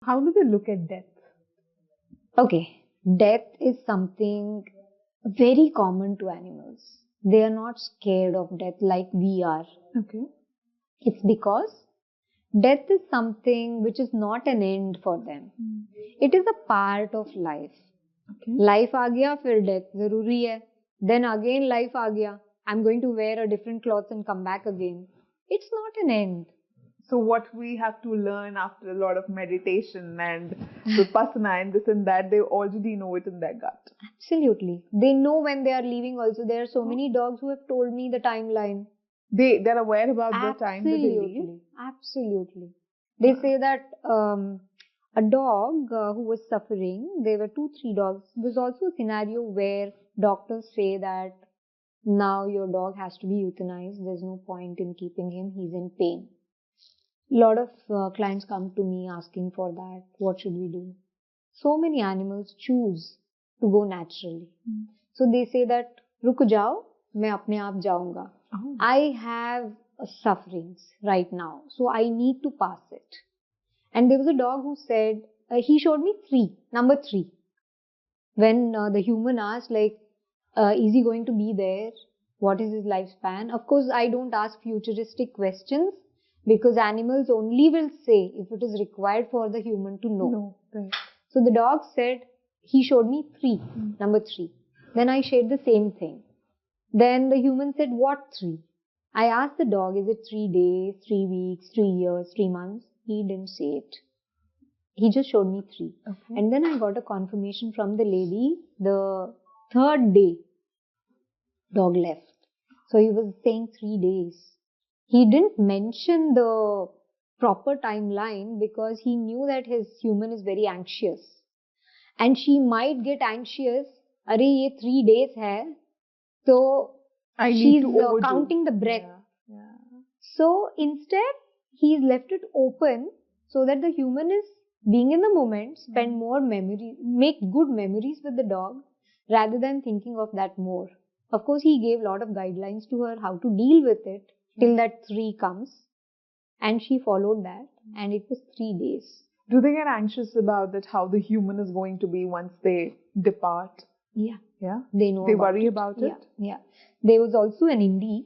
How do they look at death? Okay, death is something very common to animals. They are not scared of death like we are. Okay. It's because death is something which is not an end for them. It is a part of life. Okay. Life आ गया फिर death जरूरी है. Then again life आ गया. I'm going to wear a different clothes and come back again. It's not an end. So what we have to learn after a lot of meditation and vipassana and this and that, they already know it in their gut. Absolutely. They know when they are leaving also. There are so many dogs who have told me the timeline. They're aware about the time that they leave? Absolutely. They say that a dog who was suffering, there were 2-3 dogs. There's also a scenario where doctors say that now your dog has to be euthanized. There's no point in keeping him. He's in pain. A lot of clients come to me asking for that. What should we do? So many animals choose to go naturally. So they say that, रुक जाओ, मैं अपने आप जाऊंगा. I have sufferings right now, so I need to pass it. And there was a dog who said, he showed me number 3. When the human asked, like, is he going to be there? What is his lifespan? Of course, I don't ask futuristic questions because animals only will say if it is required for the human to know. No, right. So the dog said, he showed me 3, number 3. Then I shared the same thing. Then the human said, what 3? I asked the dog, is it 3 days, 3 weeks, 3 years, 3 months? He didn't say it. He just showed me 3. Okay. And then I got a confirmation from the lady, the 3rd day, dog left. So he was saying 3 days. He didn't mention the proper timeline because he knew that his human is very anxious. And she might get anxious, अरे ये 3 days है, so she's counting the breath. Yeah. So instead, he's left it open so that the human is being in the moment, spend more memory, make good memories with the dog rather than thinking of that more. Of course, he gave a lot of guidelines to her how to deal with it till that 3 comes. And she followed that, and it was 3 days. Do they get anxious about that, how the human is going to be once they depart? Yeah. Yeah? They know. They worry about it? Yeah. There was also an indie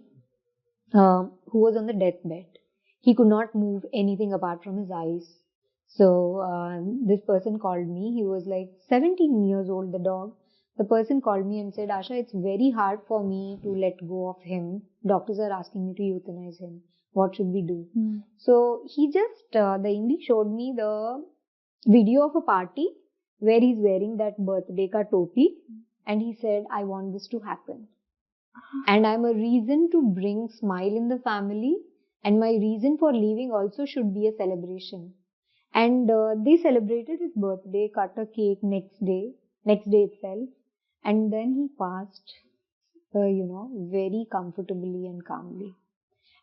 who was on the deathbed. He could not move anything apart from his eyes. So this person called me. He was like 17 years old, the dog. The person called me and said, Asha, it's very hard for me to let go of him. Doctors are asking me to euthanize him. What should we do? So he just, the indie showed me the video of a party where he's wearing that birthday ka topi. And he said, I want this to happen. And I'm a reason to bring smile in the family. And my reason for leaving also should be a celebration. And they celebrated his birthday, cut a cake next day itself. And then he passed, very comfortably and calmly.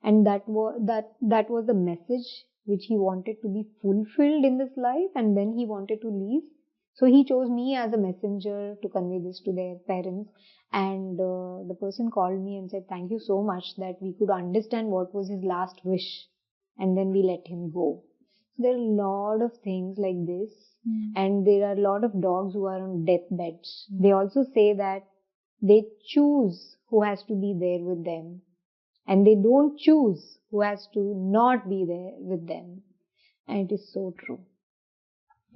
And that was the message which he wanted to be fulfilled in this life, and then he wanted to leave. So he chose me as a messenger to convey this to their parents. And the person called me and said, thank you so much that we could understand what was his last wish, and then we let him go. So there are a lot of things like this. And there are a lot of dogs who are on deathbeds. They also say that they choose who has to be there with them. And they don't choose who has to not be there with them. And it is so true.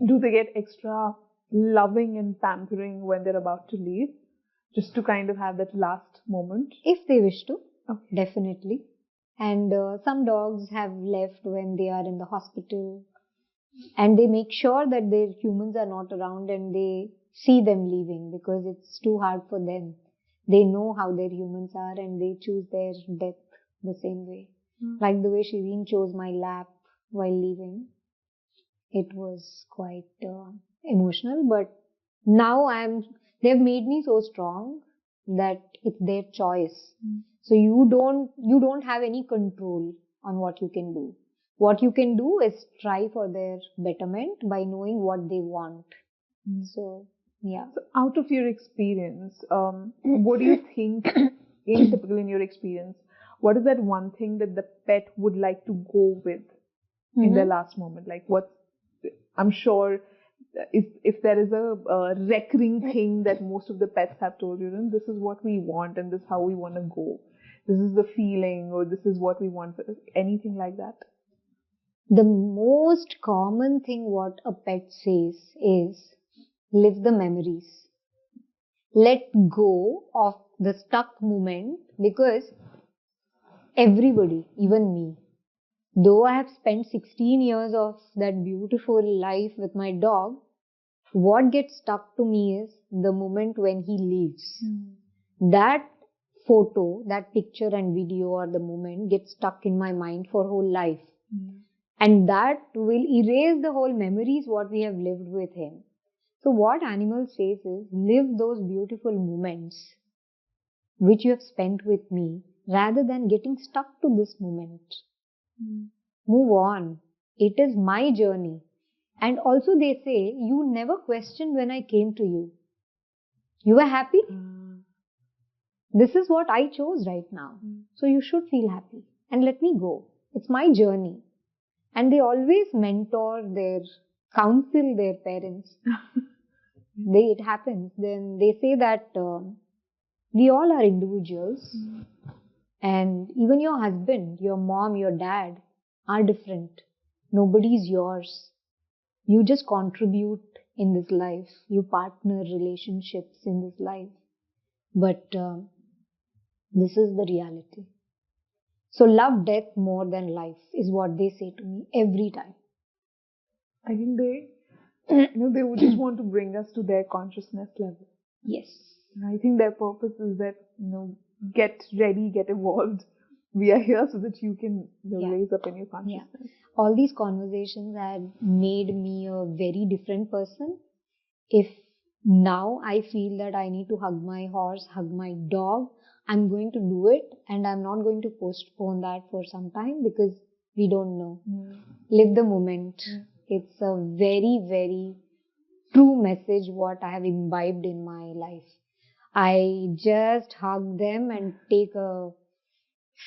Do they get extra loving and pampering when they're about to leave? Just to kind of have that last moment? If they wish to, definitely. And some dogs have left when they are in the hospital. And they make sure that their humans are not around and they see them leaving because it's too hard for them. They know how their humans are and they choose their death the same way. Like the way Shireen chose my lap while leaving. It was quite emotional, but now they've made me so strong that it's their choice. So you don't have any control on what you can do. What you can do is try for their betterment by knowing what they want. So, yeah. So out of your experience, what do you think, typically in your experience, what is that one thing that the pet would like to go with in their last moment? Like I'm sure if there is a recurring thing that most of the pets have told you, then this is what we want and this is how we want to go. This is the feeling, or this is what we want. Anything like that? The most common thing what a pet says is, live the memories. Let go of the stuck moment, because everybody, even me, though I have spent 16 years of that beautiful life with my dog, what gets stuck to me is the moment when he leaves. That photo, that picture and video or the moment gets stuck in my mind for whole life. And that will erase the whole memories what we have lived with him. So what animal says is, live those beautiful moments which you have spent with me, rather than getting stuck to this moment. Move on. It is my journey. And also they say, you never questioned when I came to you. You were happy? This is what I chose right now. So you should feel happy. And let me go. It's my journey. And they always counsel their parents. It happens. Then they say that we all are individuals. And even your husband, your mom, your dad are different. Nobody's yours. You just contribute in this life. You partner relationships in this life. But this is the reality. So love death more than life is what they say to me every time. I think they would just want to bring us to their consciousness level. Yes. And I think their purpose is that, get ready, get evolved. We are here so that you can raise up in your consciousness. Yeah. All these conversations had made me a very different person. If now I feel that I need to hug my horse, hug my dog, I'm going to do it, and I'm not going to postpone that for some time, because we don't know. Live the moment. It's a very, very true message what I have imbibed in my life. I just hug them and take a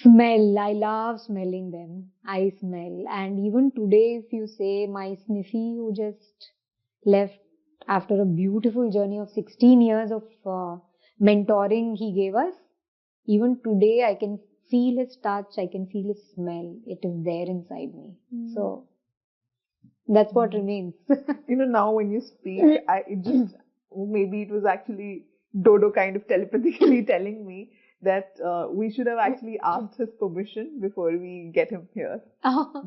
smell. I love smelling them. I smell. And even today, if you say my Sniffy, who just left after a beautiful journey of 16 years of mentoring he gave us, even today I can feel his touch, I can feel his smell. It is there inside me. So that's what remains. Now when you speak, maybe it was actually Dodo kind of telepathically telling me that we should have actually asked his permission before we get him here.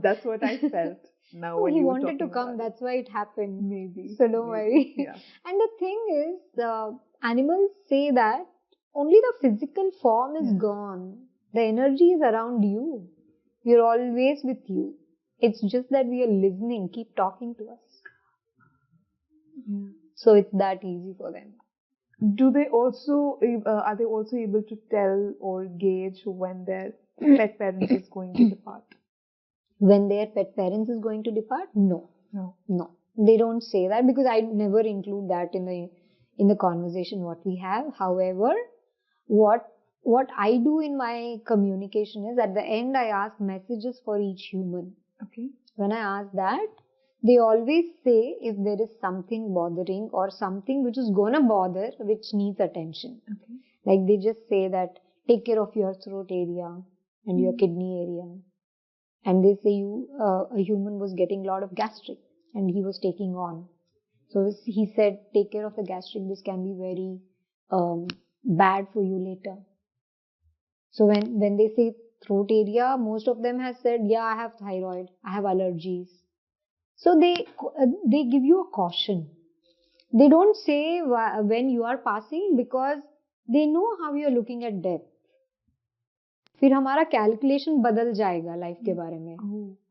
That's what I felt. Now when he you were wanted to talking come, about that's why it happened. Maybe. So don't worry. Yeah. And the thing is, animals say that only the physical form is gone. The energy is around you. We are always with you. It's just that we are listening, keep talking to us. So it's that easy for them. Are they also able to tell or gauge when their pet parent is going to depart? When their pet parents is going to depart? No. They don't say that, because I never include that in the conversation what we have. However, what I do in my communication is, at the end I ask messages for each human. Okay. When I ask that, they always say if there is something bothering or something which is gonna bother, which needs attention. Okay. Like they just say that take care of your throat area and your kidney area. And they say a human was getting a lot of gastric and he was taking on. So he said, take care of the gastric. This can be very bad for you later. So when they say throat area, most of them have said, yeah, I have thyroid, I have allergies. So they give you a caution. They don't say when you are passing, because they know how you are looking at death. फिर हमारा calculation बदल जाएगा life के बारे में.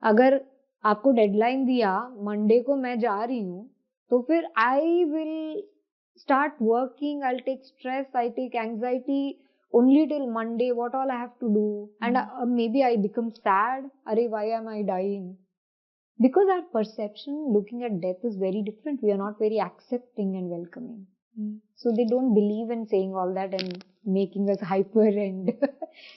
अगर आपको deadline दिया मंडे को मैं जा रही हूँ, तो फिर I will start working, I take stress, I take anxiety only till Monday, what all I have to do. And maybe I become sad. Arey, why am I dying? Because our perception looking at death is very different. We are not very accepting and welcoming. So they don't believe in saying all that, and making us hyper and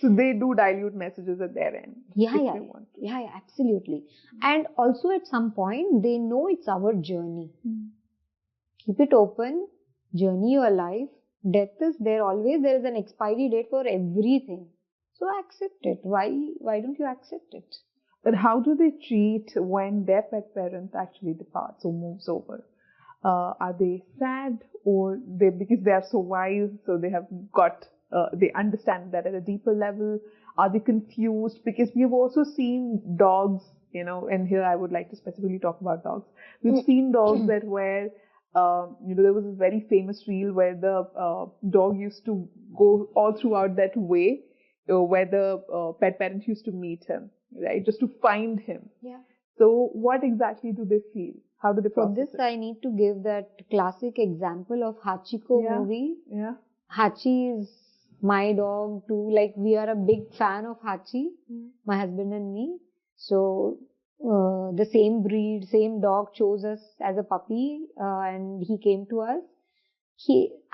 So they do dilute messages at their end. yeah, if yeah, they want to. yeah, absolutely. And also at some point, they know it's our journey. Keep it open, journey your life. Death is there always. There is an expiry date for everything. So accept it. Why don't you accept it? But how do they treat when their pet parent actually departs or moves over? Are they sad, or because they are so wise, so they have got they understand that at a deeper level? Are they confused? Because we have also seen dogs, and here I would like to specifically talk about dogs. We've seen dogs that where there was a very famous reel where the dog used to go all throughout that way, where the pet parent used to meet him, right, just to find him. Yeah. So what exactly do they feel? How do they For process this, it? I need to give that classic example of Hachiko movie. Yeah. Hachi is my dog too. Like, we are a big fan of Hachi, my husband and me. So the same breed, same dog chose us as a puppy, and he came to us.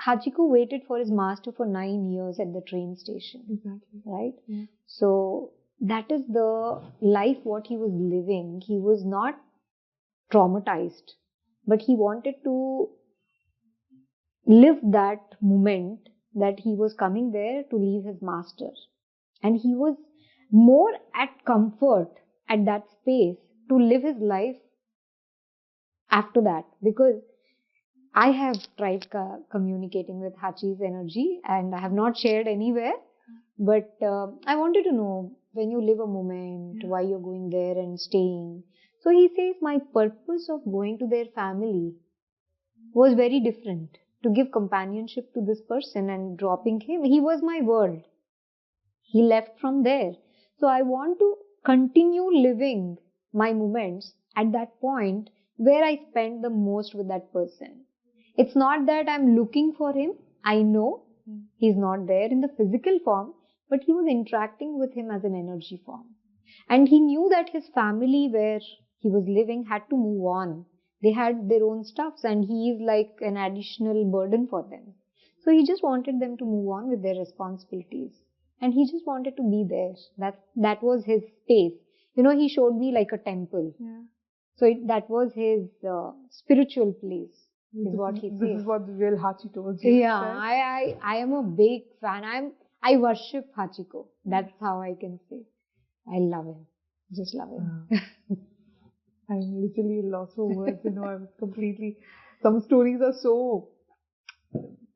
Hachiko waited for his master for 9 years at the train station. Exactly. Right? Yeah. So that is the life what he was living. He was not traumatized, but he wanted to live that moment that he was coming there to leave his master. And he was more at comfort at that space to live his life after that, because I have tried communicating with Hachi's energy and I have not shared anywhere, but I wanted to know, when you live a moment, why you're going there and staying. So he says, my purpose of going to their family was very different, to give companionship to this person, and dropping him, he was my world. He left from there. So I want to continue living my moments at that point where I spend the most with that person. It's not that I'm looking for him. I know he's not there in the physical form, but he was interacting with him as an energy form. And he knew that his family where he was living had to move on. They had their own stuffs, and he is like an additional burden for them. So he just wanted them to move on with their responsibilities. And he just wanted to be there. That was his space. He showed me like a temple. Yeah. So that was his spiritual place, is what he says. This is what the real Hachi told you. Yeah, right? I am a big fan. I worship Hachiko. That's how I can say. I love him. Just love him. I'm literally lost for words. I was completely. Some stories are so.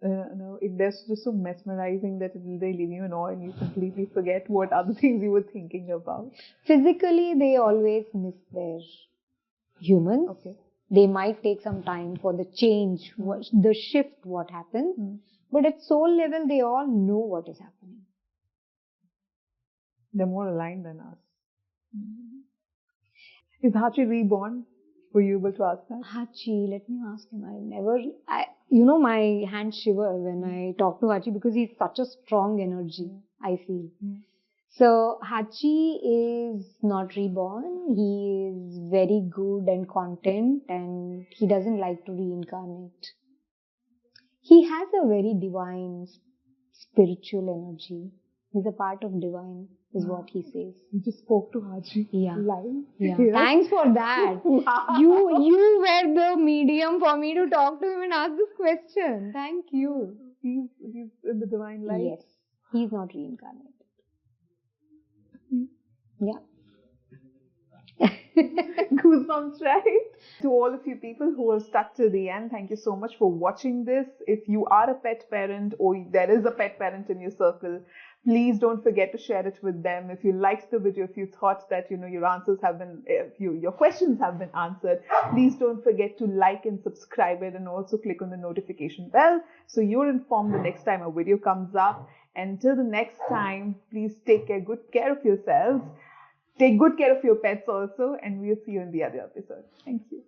They're just so mesmerizing that they leave you in awe, and you completely forget what other things you were thinking about. Physically, they always miss their humans. Okay. They might take some time for the change, the shift, what happens. But at soul level, they all know what is happening. They're more aligned than us. Is Hachi reborn? Were you able to ask that? Hachi, let me ask him. My hands shiver when I talk to Hachi, because he's such a strong energy, I feel. So Hachi is not reborn. He is very good and content, and he doesn't like to reincarnate. He has a very divine spiritual energy. He's a part of divine, is what he says. You just spoke to Hachi. Yeah. Live. Yeah. Yes. Thanks for that. Wow. You were the medium for me to talk to him and ask this question. Thank you. He's in the divine light. Yes. He's not reincarnated. Yeah. Goosebumps, right? To all of you people who have stuck to the end, thank you so much for watching this. If you are a pet parent, or there is a pet parent in your circle, please don't forget to share it with them. If you liked the video, if you thought that your answers have been, your questions have been answered, please don't forget to like and subscribe it, and also click on the notification bell so you're informed the next time a video comes up. Until the next time, please take good care of yourselves. Take good care of your pets also, and we'll see you in the other episode. Thank you.